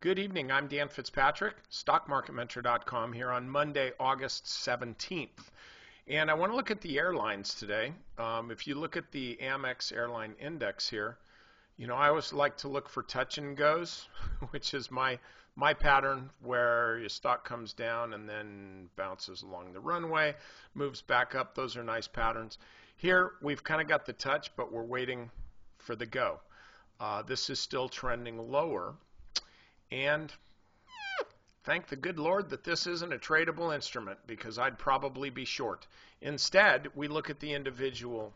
Good evening. I'm Dan Fitzpatrick, stockmarketmentor.com here on Monday, August 17th. And I want to look at the airlines today. If you look at the Amex airline index here, I always like to look for touch and goes, which is my pattern where your stock comes down and then bounces along the runway, moves back up. Those are nice patterns. Here we've kind of got the touch, but we're waiting for the go. This is still trending lower. And thank the good Lord that this isn't a tradable instrument, because I'd probably be short. Instead, we look at the individual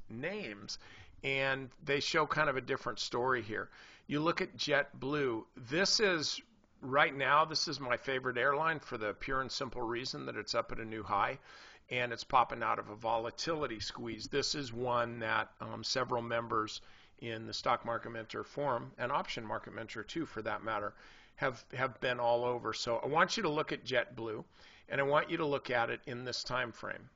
names, and they show kind of a different story here. You look at JetBlue. Right now, this is my favorite airline for the pure and simple reason that it's up at a new high, and it's popping out of a volatility squeeze. This is one that several members in the Stock Market Mentor forum, and Option Market Mentor too for that matter, have been all over. So I want you to look at JetBlue, and I want you to look at it in this time frame,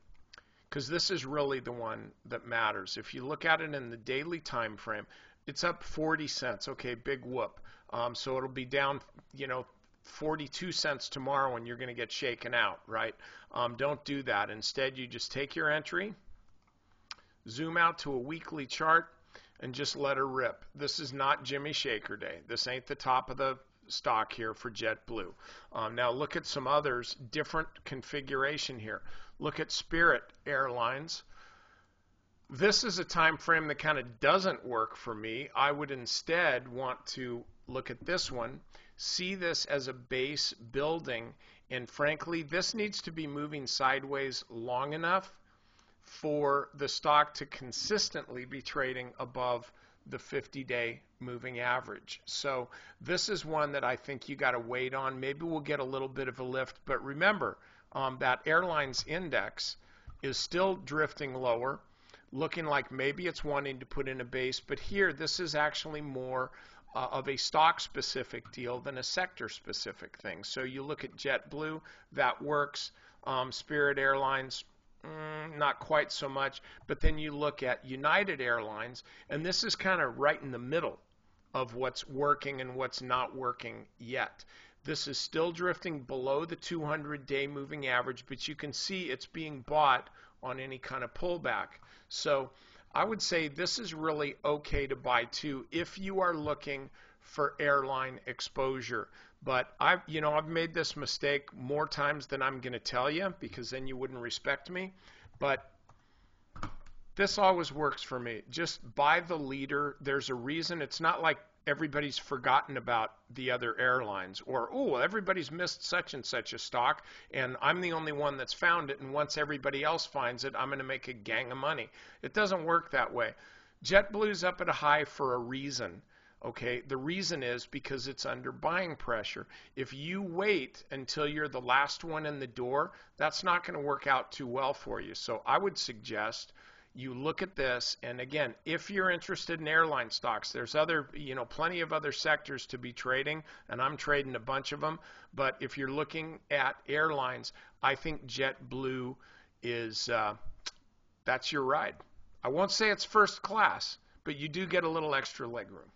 because this is really the one that matters. If you look at it in the daily time frame, it's up 40 cents. Okay, big whoop. So it'll be down 42 cents tomorrow, and you're going to get shaken out, right? Don't do that. Instead, you just take your entry, zoom out to a weekly chart, and just let her rip. This is not Jimmy Shaker Day. This ain't the top of the stock here for JetBlue. Now look at some others, different configuration here. Look at Spirit Airlines. This is a time frame that kind of doesn't work for me. I would instead want to look at this one, see this as a base building, and frankly, this needs to be moving sideways long enough for the stock to consistently be trading above the 50-day moving average. So this is one that I think you got to wait on. Maybe we'll get a little bit of a lift, but remember that airlines index is still drifting lower, looking like maybe it's wanting to put in a base, but here this is actually more of a stock-specific deal than a sector-specific thing. So you look at JetBlue, that works. Spirit Airlines, not quite so much. But then you look at United Airlines, and this is kind of right in the middle of what's working and what's not working yet. This is still drifting below the 200-day moving average, but you can see it's being bought on any kind of pullback. So I would say this is really okay to buy too if you are looking for airline exposure. But I've made this mistake more times than I'm going to tell you, because then you wouldn't respect me. But this always works for me. Just buy the leader. There's a reason. It's not like everybody's forgotten about the other airlines, or, oh, everybody's missed such and such a stock, and I'm the only one that's found it, and once everybody else finds it, I'm going to make a gang of money. It doesn't work that way. JetBlue's up at a high for a reason. Okay, the reason is because it's under buying pressure. If you wait until you're the last one in the door, that's not going to work out too well for you. So I would suggest you look at this, and again, if you're interested in airline stocks, there's plenty of other sectors to be trading, and I'm trading a bunch of them. But if you're looking at airlines, I think JetBlue is that's your ride. I won't say it's first class, but you do get a little extra legroom.